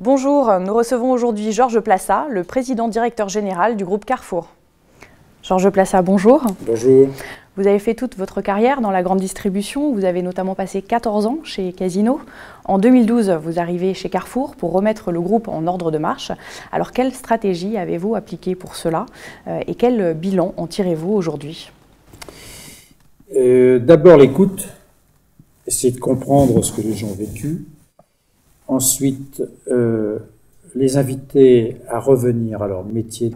Bonjour, nous recevons aujourd'hui Georges Plassa, le président directeur général du groupe Carrefour. Georges Plassa, bonjour. Bonjour. Vous avez fait toute votre carrière dans la grande distribution, vous avez notamment passé 14 ans chez Casino. En 2012, vous arrivez chez Carrefour pour remettre le groupe en ordre de marche. Alors quelle stratégie avez-vous appliquée pour cela et quel bilan en tirez-vous aujourd'hui? D'abord l'écoute, essayer de comprendre ce que les gens ont vécu. Ensuite, les inviter à revenir à leur métier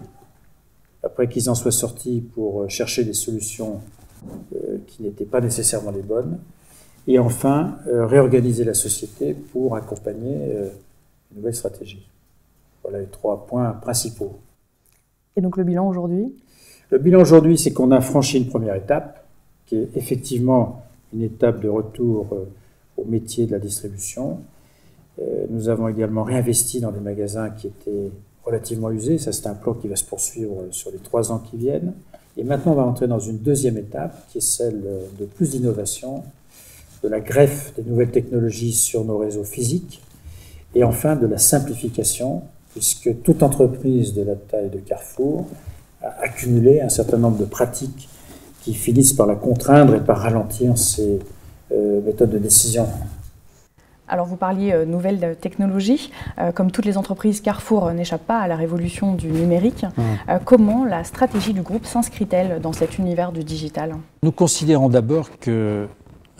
après qu'ils en soient sortis pour chercher des solutions qui n'étaient pas nécessairement les bonnes. Et enfin, réorganiser la société pour accompagner une nouvelle stratégie. Voilà les 3 points principaux. Et donc le bilan aujourd'hui? Le bilan aujourd'hui, c'est qu'on a franchi une première étape, qui est effectivement une étape de retour au métier de la distribution. Nous avons également réinvesti dans des magasins qui étaient relativement usés. Ça, c'est un plan qui va se poursuivre sur les 3 ans qui viennent. Et maintenant, on va entrer dans une deuxième étape, qui est celle de plus d'innovation, de la greffe des nouvelles technologies sur nos réseaux physiques, et enfin de la simplification, puisque toute entreprise de la taille de Carrefour a accumulé un certain nombre de pratiques qui finissent par la contraindre et par ralentir ses méthodes de décision. Alors vous parliez nouvelles technologies. Comme toutes les entreprises, Carrefour n'échappe pas à la révolution du numérique. Comment la stratégie du groupe s'inscrit-elle dans cet univers du digital? Nous considérons d'abord qu'un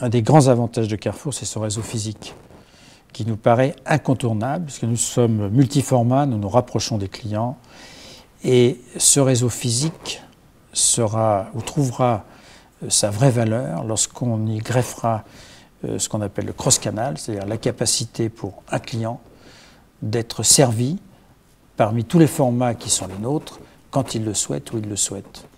des grands avantages de Carrefour, c'est son réseau physique, qui nous paraît incontournable, puisque nous sommes multiformats, nous nous rapprochons des clients. Et ce réseau physique trouvera sa vraie valeur lorsqu'on y greffera ce qu'on appelle le cross-canal, c'est-à-dire la capacité pour un client d'être servi parmi tous les formats qui sont les nôtres, quand il le souhaite, où il le souhaite.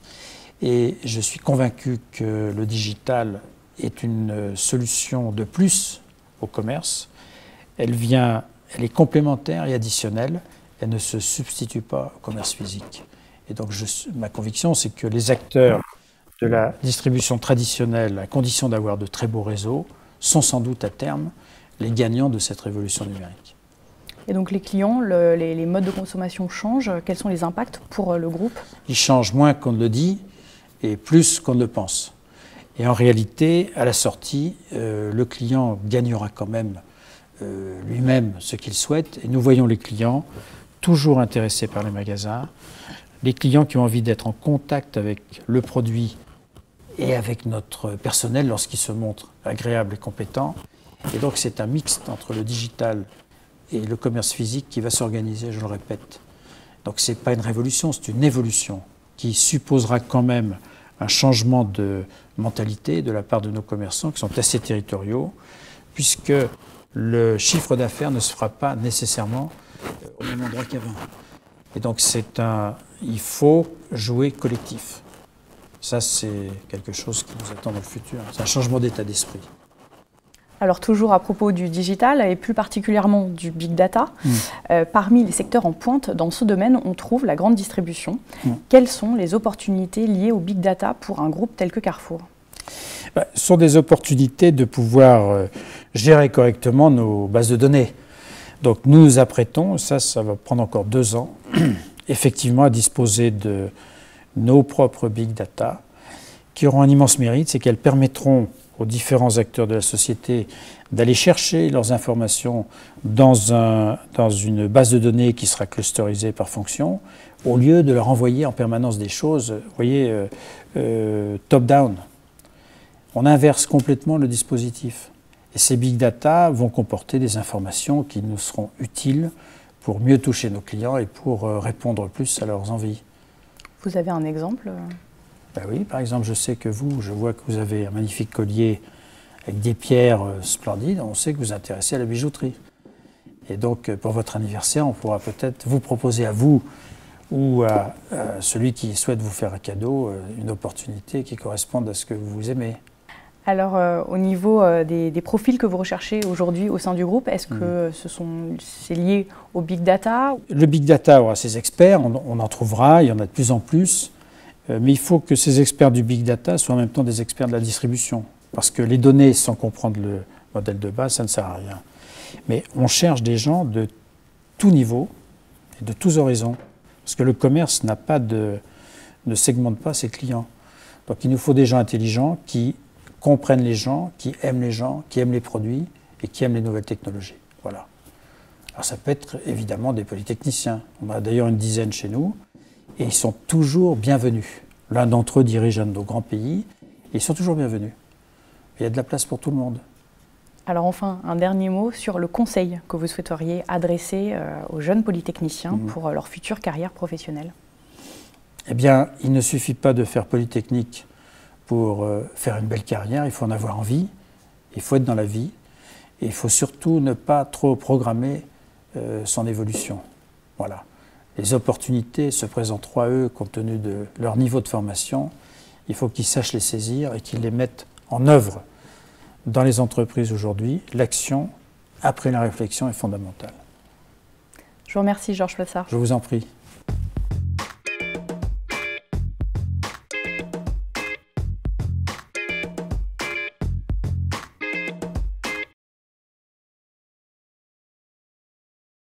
Et je suis convaincu que le digital est une solution de plus au commerce. Elle est complémentaire et additionnelle, elle ne se substitue pas au commerce physique. Et donc ma conviction, c'est que les acteurs de la distribution traditionnelle, à condition d'avoir de très beaux réseaux, sont sans doute à terme les gagnants de cette révolution numérique. Et donc les clients, les modes de consommation changent. Quels sont les impacts pour le groupe? Ils changent moins qu'on ne le dit et plus qu'on ne le pense. Et en réalité, à la sortie, le client gagnera quand même lui-même ce qu'il souhaite. Et nous voyons les clients toujours intéressés par les magasins, les clients qui ont envie d'être en contact avec le produit et avec notre personnel lorsqu'il se montre agréable et compétent. Et donc c'est un mixte entre le digital et le commerce physique qui va s'organiser, je le répète. Donc ce n'est pas une révolution, c'est une évolution qui supposera quand même un changement de mentalité de la part de nos commerçants qui sont assez territoriaux, puisque le chiffre d'affaires ne se fera pas nécessairement au même endroit qu'avant. Et donc il faut jouer collectif. Ça, c'est quelque chose qui nous attend dans le futur. C'est un changement d'état d'esprit. Alors toujours à propos du digital et plus particulièrement du big data, parmi les secteurs en pointe dans ce domaine, on trouve la grande distribution. Quelles sont les opportunités liées au big data pour un groupe tel que Carrefour? Ce sont des opportunités de pouvoir gérer correctement nos bases de données. Donc nous nous apprêtons, ça va prendre encore 2 ans, effectivement à disposer de nos propres big data, qui auront un immense mérite, c'est qu'elles permettront aux différents acteurs de la société d'aller chercher leurs informations dans une base de données qui sera clusterisée par fonction, au lieu de leur envoyer en permanence des choses, vous voyez, top-down. On inverse complètement le dispositif. Et ces big data vont comporter des informations qui nous seront utiles pour mieux toucher nos clients et pour répondre plus à leurs envies. Vous avez un exemple? Ben oui, par exemple, je sais que je vois que vous avez un magnifique collier avec des pierres splendides. On sait que vous vous intéressez à la bijouterie. Et donc, pour votre anniversaire, on pourra peut-être vous proposer à vous ou à celui qui souhaite vous faire un cadeau, une opportunité qui corresponde à ce que vous aimez. Alors, au niveau des profils que vous recherchez aujourd'hui au sein du groupe, est-ce que c'est lié au big data? Le big data aura ses experts, on en trouvera, il y en a de plus en plus. Mais il faut que ces experts du big data soient en même temps des experts de la distribution. Parce que les données, sans comprendre le modèle de base, ça ne sert à rien. Mais on cherche des gens de tous niveaux et de tous horizons. Parce que le commerce ne segmente pas ses clients. Donc il nous faut des gens intelligents qui comprennent les gens, qui aiment les produits et qui aiment les nouvelles technologies. Voilà. Alors ça peut être évidemment des polytechniciens. On a d'ailleurs une dizaine chez nous et ils sont toujours bienvenus. L'un d'entre eux dirige un de nos grands pays et ils sont toujours bienvenus. Il y a de la place pour tout le monde. Alors enfin, un dernier mot sur le conseil que vous souhaiteriez adresser aux jeunes polytechniciens pour leur future carrière professionnelle. Eh bien, il ne suffit pas de faire Polytechnique pour faire une belle carrière, il faut en avoir envie, il faut être dans la vie, et il faut surtout ne pas trop programmer son évolution. Voilà. Les opportunités se présenteront à eux compte tenu de leur niveau de formation, il faut qu'ils sachent les saisir et qu'ils les mettent en œuvre. Dans les entreprises aujourd'hui, l'action après la réflexion est fondamentale. Je vous remercie, Georges Plassard. Je vous en prie.